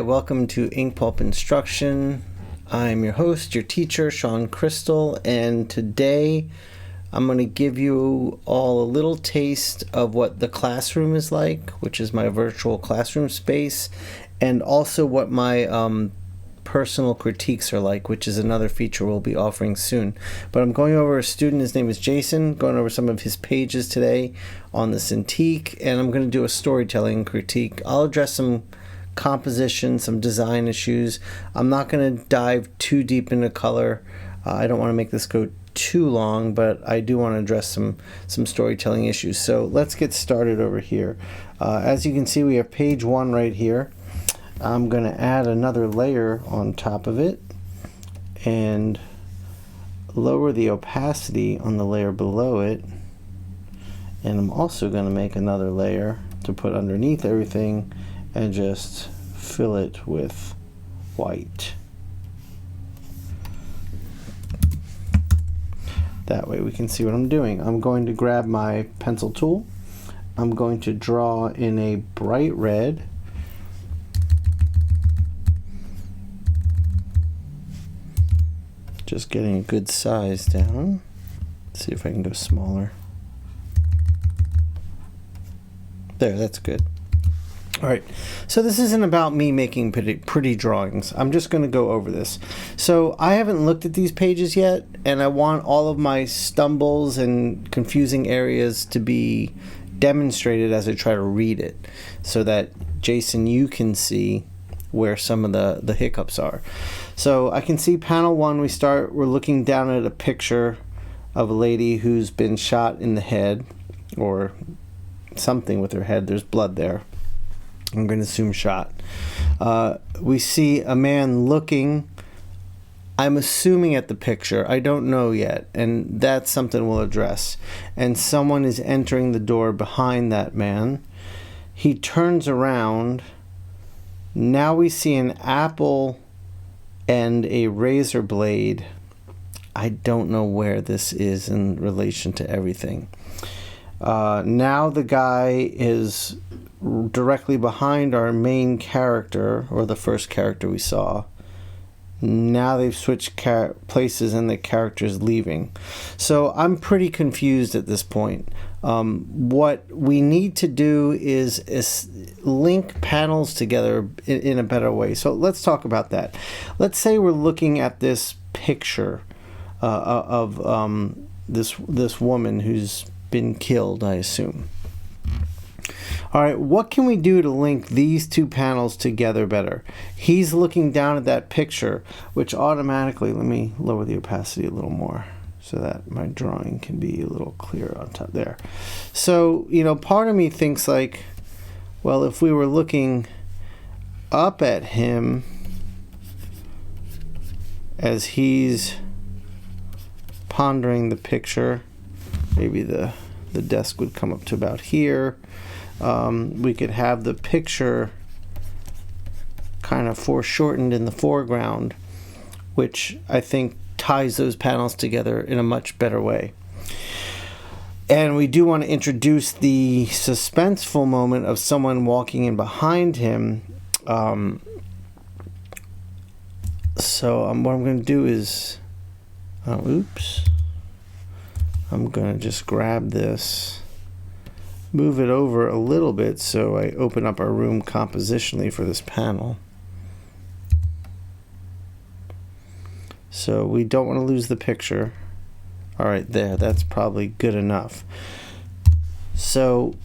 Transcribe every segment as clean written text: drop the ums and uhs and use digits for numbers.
welcome to INKPULP Instruction. I'm your host, your teacher, Sean Crystal, and today I'm going to give you all a little taste of what the classroom is like, which is my virtual classroom space, and also what my personal critiques are like, which is another feature we'll be offering soon. But I'm going over a student, his name is Jason, going over some of his pages today on the Cintiq, and I'm going to do a storytelling critique. I'll address some composition, some design issues. I'm not going to dive too deep into color. I don't want to make this go too long, but I do want to address some storytelling issues. So let's get started over here. As you can see, we have page 1 right here. I'm going to add another layer on top of it and lower the opacity on the layer below it. And I'm also going to make another layer to put underneath everything and just fill it with white. That way we can see what I'm doing. I'm going to grab my pencil tool. I'm going to draw in a bright red. Just getting a good size down. Let's see if I can go smaller. There, that's good. All right, so this isn't about me making pretty drawings. I'm just going to go over this. So I haven't looked at these pages yet, and I want all of my stumbles and confusing areas to be demonstrated as I try to read it, so that, Jason, you can see where some of the hiccups are. So I can see panel 1, we're looking down at a picture of a lady who's been shot in the head, or something with her head. There's blood there. I'm going to assume shot. We see a man looking, I'm assuming, at the picture. I don't know yet, and that's something we'll address. And someone is entering the door behind that man. He turns around. Now we see an apple and a razor blade. I don't know where this is in relation to everything. Now the guy is directly behind our main character, or the first character we saw. Now they've switched places and the character's leaving. So I'm pretty confused at this point. What we need to do is link panels together in a better way. So let's talk about that. Let's say we're looking at this picture of this woman who's been killed, I assume. All right, what can we do to link these two panels together better? He's looking down at that picture, which automatically, let me lower the opacity a little more so that my drawing can be a little clearer on top there. So, part of me thinks like, well, if we were looking up at him as he's pondering the picture, maybe the desk would come up to about here. We could have the picture kind of foreshortened in the foreground, which I think ties those panels together in a much better way. And we do want to introduce the suspenseful moment of someone walking in behind him. So what I'm going to do is, oops, I'm going to just grab this, move it over a little bit so I open up our room compositionally for this panel. So we don't want to lose the picture. All right, there, that's probably good enough. So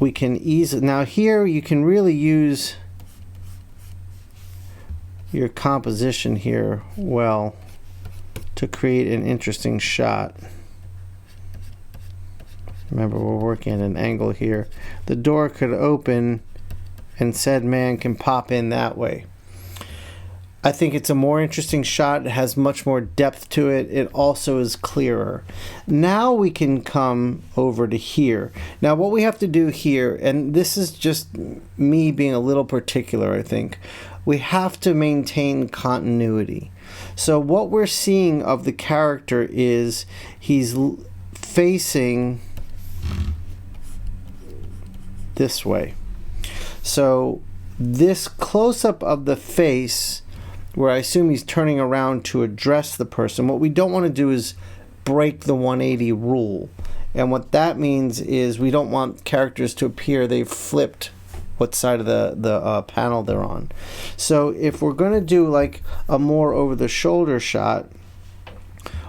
we can now here you can really use your composition here well to create an interesting shot. Remember, we're working at an angle here. The door could open and said man can pop in that way. I think it's a more interesting shot. It has much more depth to it. It also is clearer. Now we can come over to here. Now what we have to do here, and this is just me being a little particular, I think, we have to maintain continuity. So what we're seeing of the character is he's facing this way. So this close-up of the face, where I assume he's turning around to address the person, what we don't want to do is break the 180 rule. And what that means is we don't want characters to appear they've flipped what side of the panel they're on. So if we're going to do like a more over-the-shoulder shot,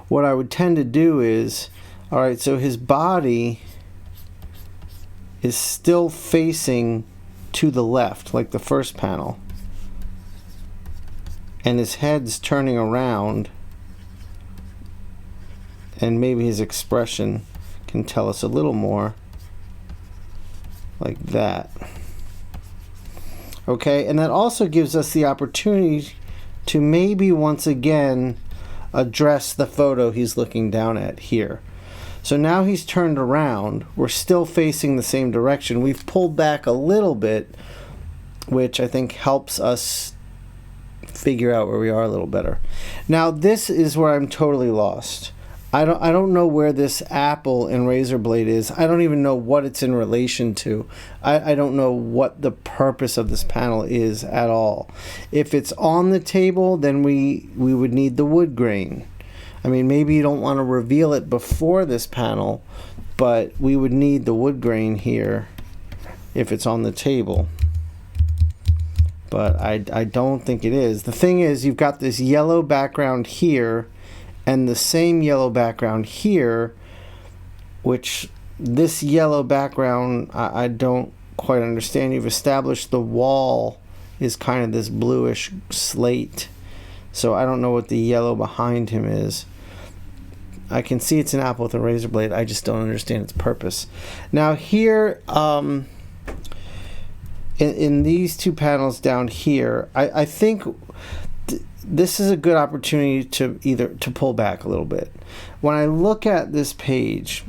what I would tend to do is, all right, so his body is still facing to the left, like the first panel, and his head's turning around, and maybe his expression can tell us a little more, like that. Okay, and that also gives us the opportunity to maybe once again address the photo he's looking down at here. So now he's turned around. We're still facing the same direction. We've pulled back a little bit, which I think helps us figure out where we are a little better. Now this is where I'm totally lost. I don't know where this apple and razor blade is. I don't even know what it's in relation to. I don't know what the purpose of this panel is at all. If it's on the table, then we would need the wood grain. I mean, maybe you don't want to reveal it before this panel, but we would need the wood grain here if it's on the table. But I don't think it is. The thing is, you've got this yellow background here and the same yellow background here, which this yellow background I don't quite understand. You've established the wall is kind of this bluish slate, so I don't know what the yellow behind him is. I can see it's an apple with a razor blade. I just don't understand its purpose. Now here, in these two panels down here, I think this is a good opportunity to pull back a little bit. When I look at this page,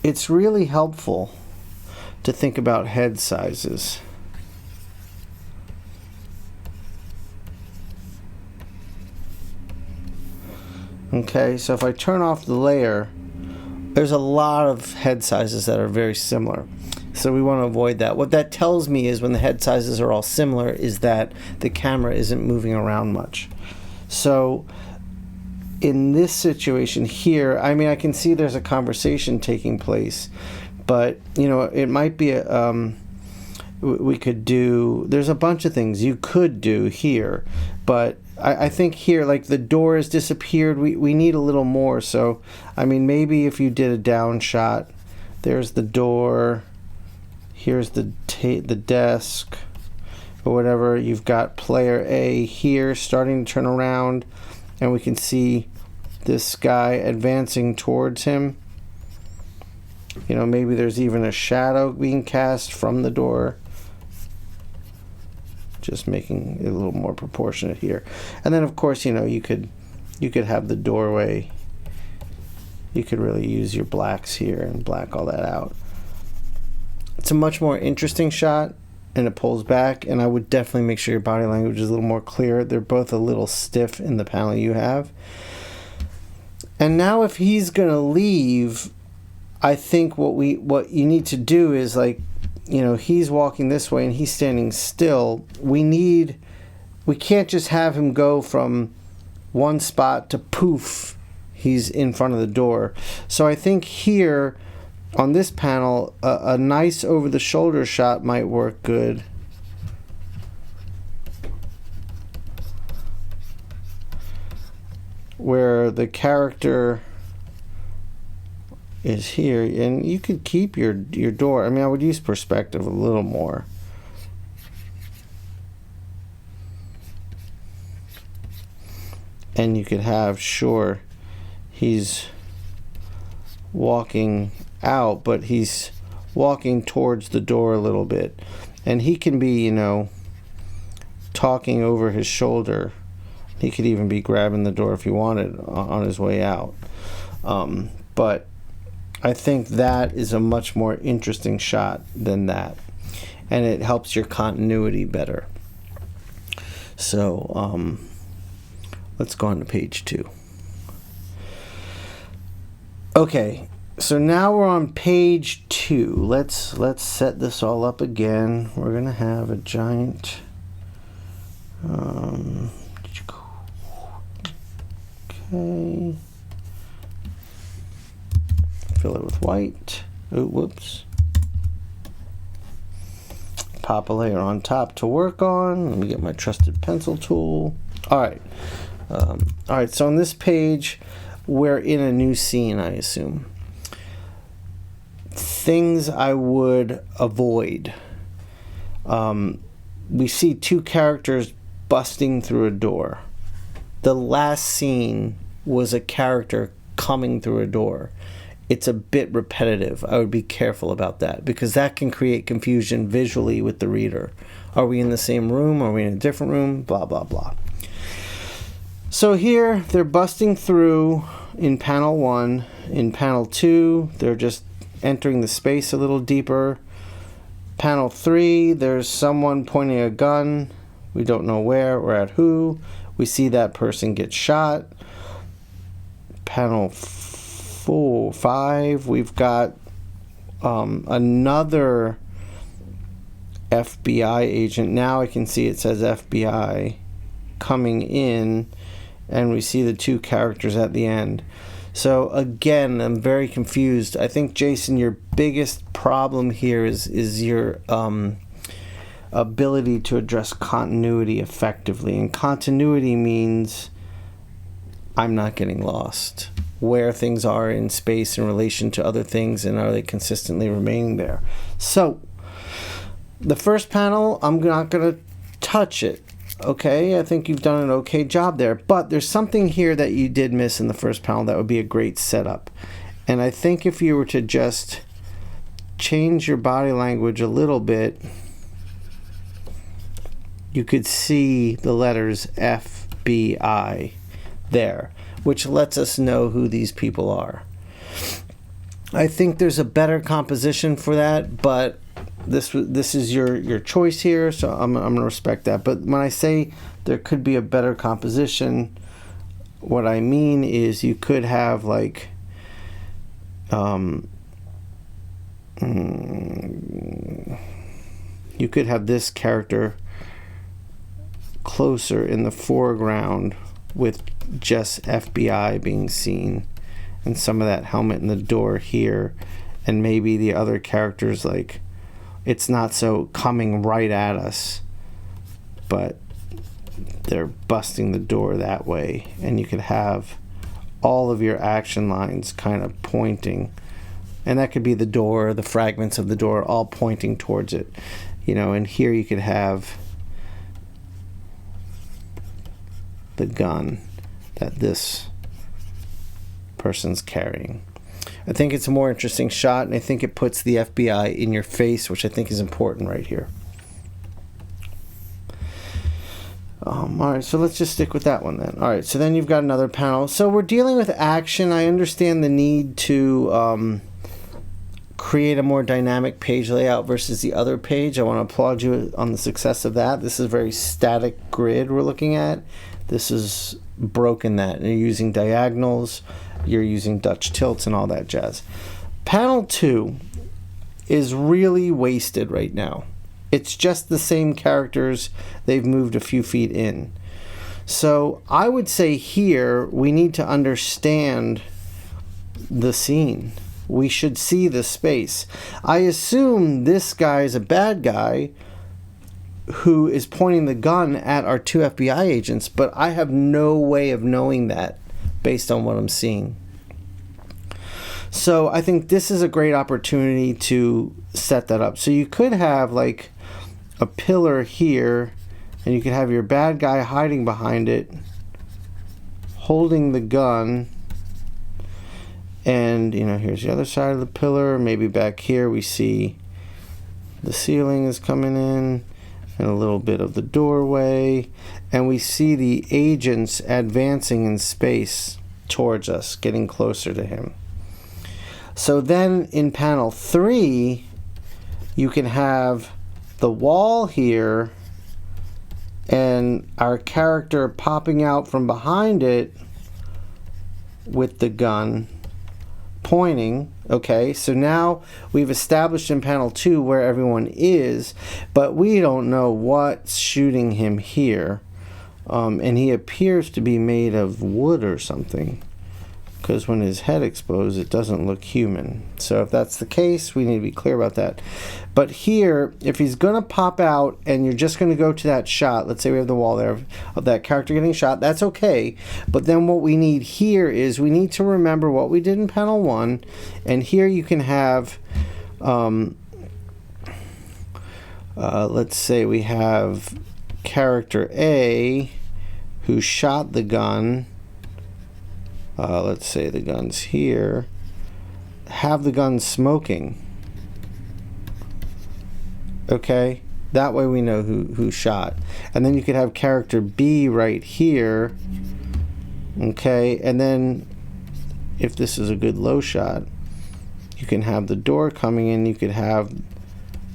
it's really helpful to think about head sizes. Okay, so if I turn off the layer, there's a lot of head sizes that are very similar. So we want to avoid that. What that tells me is when the head sizes are all similar is that the camera isn't moving around much. So in this situation here, I mean, I can see there's a conversation taking place, but you know, it might be we could do, there's a bunch of things you could do here, but I think here, like the door has disappeared, we need a little more. So I mean, maybe if you did a down shot, there's the door, here's the desk or whatever. You've got player A here starting to turn around, and we can see this guy advancing towards him. You know, maybe there's even a shadow being cast from the door, just making it a little more proportionate here. And then of course, you know, you could have the doorway. You could really use your blacks here and black all that out. It's a much more interesting shot, and it pulls back, and I would definitely make sure your body language is a little more clear. They're both a little stiff in the panel you have. And now if he's gonna leave, I think what you need to do is, like, you know, he's walking this way and he's standing still. We can't just have him go from one spot to poof, he's in front of the door. So I think here on this panel, a nice over-the-shoulder shot might work good. Where the character is here, and you could keep your door. I mean, I would use perspective a little more. And you could have, sure, he's walking out, but he's walking towards the door a little bit, and he can be, you know, talking over his shoulder. He could even be grabbing the door if he wanted on his way out. But I think that is a much more interesting shot than that, and it helps your continuity better. So let's go on to page 2. Okay, So now we're on page 2. Let's set this all up again. We're gonna have a giant okay. Fill it with white. Oh, whoops. Pop a layer on top to work on. Let me get my trusted pencil tool. All right. All right, so on this page, we're in a new scene, I assume. Things I would avoid. We see 2 characters busting through a door. The last scene was a character coming through a door. It's a bit repetitive. I would be careful about that because that can create confusion visually with the reader. Are we in the same room? Are we in a different room? Blah, blah, blah. So here they're busting through in panel 1. In panel 2, they're just entering the space a little deeper. Panel 3, there's someone pointing a gun. We don't know where or at who. We see that person get shot. Panel 4, 5, we've got another FBI agent. Now I can see it says FBI coming in, and we see the 2 characters at the end. So again, I'm very confused. I think, Jason, your biggest problem here is your ability to address continuity effectively. And continuity means I'm not getting lost. Where things are in space in relation to other things, and are they consistently remaining there. So the first panel, I'm not going to touch it. Okay, I think you've done an okay job there, but there's something here that you did miss in the first panel that would be a great setup. And I think if you were to just change your body language a little bit, you could see the letters FBI there, which lets us know who these people are. I think there's a better composition for that, but this is your choice here, so I'm going to respect that. But when I say there could be a better composition, what I mean is you could have like you could have this character closer in the foreground with just FBI being seen, and some of that helmet in the door here, and maybe the other characters, like, it's not so coming right at us, but they're busting the door that way, and you could have all of your action lines kind of pointing, and that could be the door, the fragments of the door all pointing towards it, you know. And here you could have the gun that this person's carrying. I think it's a more interesting shot, and I think it puts the FBI in your face, which I think is important right here. All right, so let's just stick with that one then. All right, so then you've got another panel. So we're dealing with action. I understand the need to create a more dynamic page layout versus the other page. I want to applaud you on the success of that. This is a very static grid we're looking at. This is broken that. You're using diagonals, you're using Dutch tilts and all that jazz. Panel 2 is really wasted right now. It's just the same characters. They've moved a few feet in. So I would say here we need to understand the scene. We should see the space. I assume this guy is a bad guy who is pointing the gun at our 2 FBI agents, but I have no way of knowing that based on what I'm seeing. So I think this is a great opportunity to set that up. So you could have like a pillar here, and you could have your bad guy hiding behind it, holding the gun, and you know, here's the other side of the pillar. Maybe back here we see the ceiling is coming in, and a little bit of the doorway, and we see the agents advancing in space towards us, getting closer to him. So then in panel 3, you can have the wall here and our character popping out from behind it with the gun, pointing. Okay, so now we've established in panel 2 where everyone is, but we don't know what's shooting him here. And he appears to be made of wood or something, because when his head exposed, it doesn't look human. So if that's the case, we need to be clear about that. But here, if he's going to pop out and you're just going to go to that shot, let's say we have the wall there of that character getting shot, that's okay. But then what we need here is we need to remember what we did in panel 1. And here you can have, let's say we have character A who shot the gun. Let's say the gun's here. Have the gun smoking. Okay, that way we know who shot. And then you could have character B right here. Okay, and then if this is a good low shot, you can have the door coming in. You could have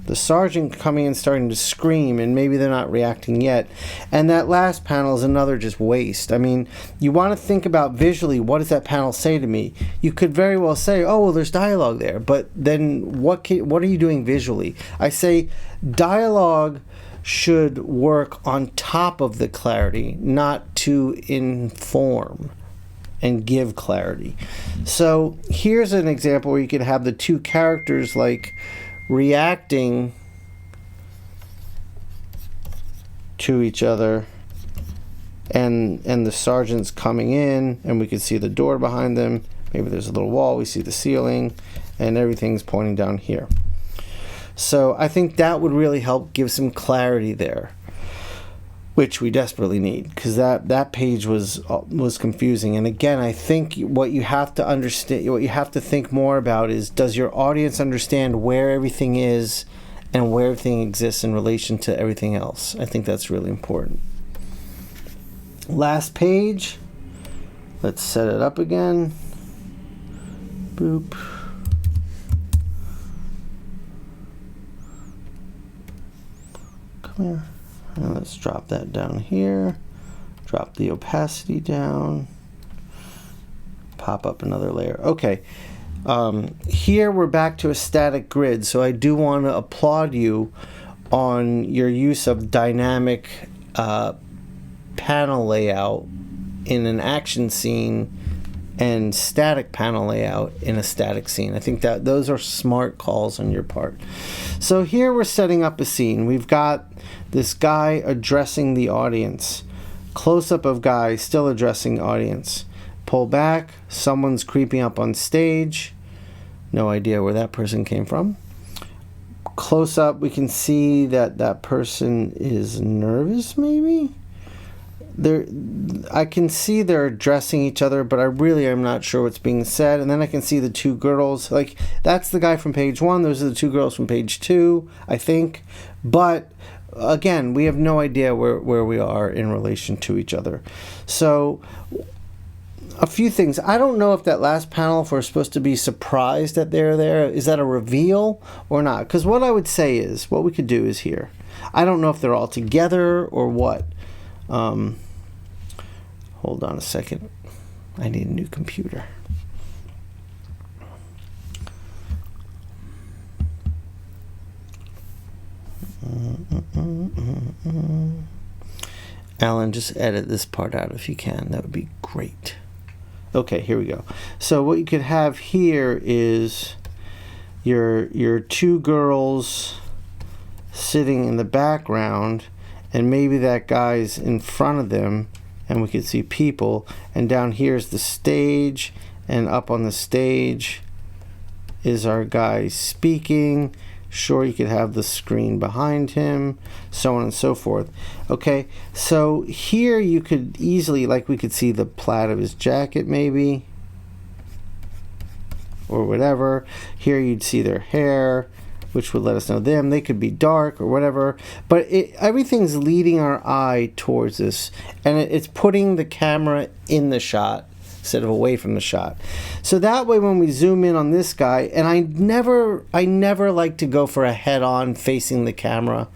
the sergeant coming in starting to scream, and maybe they're not reacting yet. And that last panel is another just waste. I mean, you want to think about visually, what does that panel say to me? You could very well say, oh, well, there's dialogue there, but then what are you doing visually? I say dialogue should work on top of the clarity, not to inform and give clarity. So here's an example where you could have the two characters like reacting to each other, and the sergeant's coming in, and we can see the door behind them. Maybe there's a little wall, we see the ceiling, and everything's pointing down here. So I think that would really help give some clarity there, which we desperately need, because that page was confusing. And again, I think what you have to understand, what you have to think more about is, does your audience understand where everything is and where everything exists in relation to everything else? I think that's really important. Last page. Let's set it up again. Boop. Come here. And let's drop that down here. Drop the opacity down. Pop up another layer. Okay. Here we're back to a static grid, so I do want to applaud you on your use of dynamic panel layout in an action scene and static panel layout in a static scene. I think that those are smart calls on your part. So here we're setting up a scene. We've got this guy addressing the audience. Close-up of guy still addressing the audience. Pull back, someone's creeping up on stage. No idea where that person came from. Close up, we can see that that person is nervous, maybe? I can see they're addressing each other, but I really am not sure what's being said. And then I can see the two girls. Like, that's the guy from page 1. Those are the two girls from page 2, I think. But again, we have no idea where we are in relation to each other. So a few things. I don't know if that last panel, if we're supposed to be surprised that they're there, is that a reveal or not? Because what I would say is, what we could do is here. I don't know if they're all together or what. Hold on a second. I need a new computer. Alan, just edit this part out if you can. That would be great. Okay, here we go. So what you could have here is your two girls sitting in the background, and maybe that guy's in front of them, and we could see people, and down here is the stage, and up on the stage is our guy speaking. Sure, you could have the screen behind him, so on and so forth. Okay, so here you could easily, like, we could see the plaid of his jacket maybe, or whatever. Here you'd see their hair, which would let us know them. They could be dark or whatever, but everything's leading our eye towards this, and it's putting the camera in the shot instead of away from the shot. So that way when we zoom in on this guy, and I never like to go for a head-on facing the camera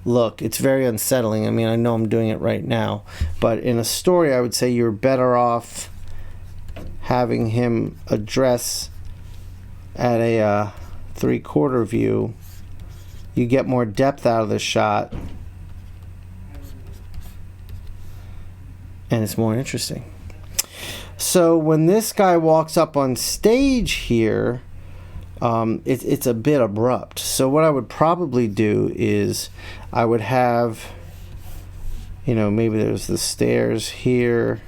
look. It's very unsettling. I mean, I know I'm doing it right now, but in a story I would say you're better off having him address at a 3/4 view, you get more depth out of the shot, and it's more interesting. So when this guy walks up on stage here, it's a bit abrupt. So what I would probably do is I would have, you know, maybe there's the stairs here,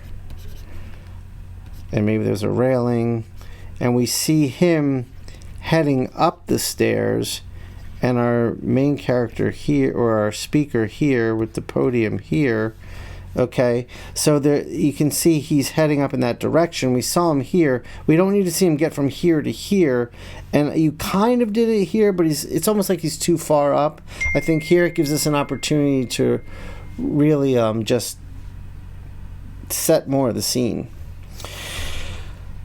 and maybe there's a railing, and we see him heading up the stairs, and our main character here, or our speaker here with the podium here. Okay, so there you can see he's heading up in that direction. We saw him here. We don't need to see him get from here to here, and you kind of did it here, but it's almost like he's too far up. I think here it gives us an opportunity to really just set more of the scene.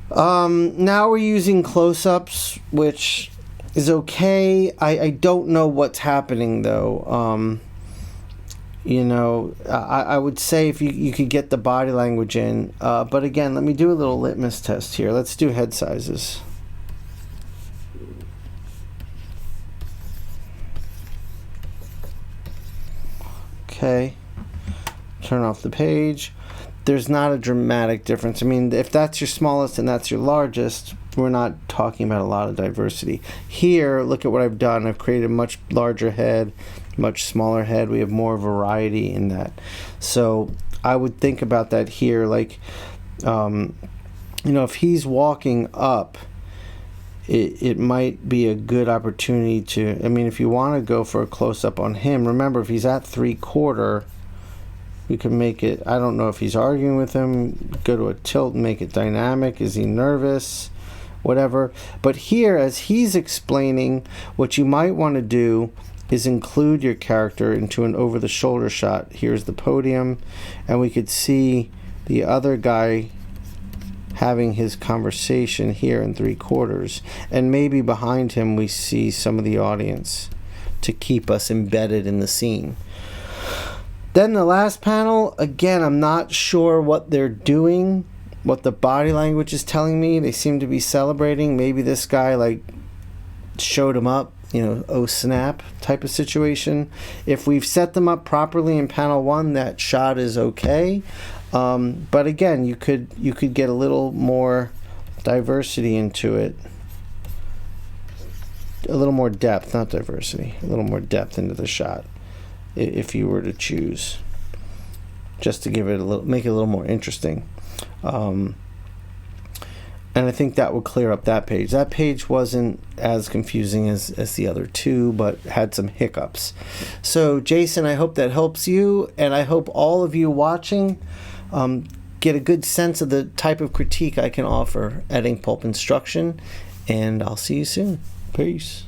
Now we're using close-ups, which is okay. I don't know what's happening though. You know, I would say if you could get the body language in, but again, let me do a little litmus test here. Let's do head sizes. Okay, turn off the page. There's not a dramatic difference. I mean, if that's your smallest and that's your largest, we're not talking about a lot of diversity. Here, look at what I've done. I've created a much larger head, much smaller head. We have more variety in that. So I would think about that here. Like, you know, if he's walking up, it might be a good opportunity to, I mean, if you want to go for a close-up on him, remember, if he's at 3/4, you can make it, I don't know if he's arguing with him, go to a tilt and make it dynamic. Is he nervous? Whatever. But here, as he's explaining, what you might want to do is include your character into an over-the-shoulder shot. Here's the podium, and we could see the other guy having his conversation here in 3/4, and maybe behind him we see some of the audience to keep us embedded in the scene. Then the last panel, again, I'm not sure what they're doing, what the body language is telling me. They seem to be celebrating. Maybe this guy like showed him up, you know, oh snap type of situation. If we've set them up properly in panel 1, that shot is okay. But again, you could get a little more diversity into it. A little more depth, not diversity. A little more depth into the shot, if you were to choose, just to give it a little, make it a little more interesting. And I think that would clear up that page. That page wasn't as confusing as the other two, but had some hiccups. So Jason, I hope that helps you, and I hope all of you watching get a good sense of the type of critique I can offer at INKPULP Instruction, and I'll see you soon. Peace.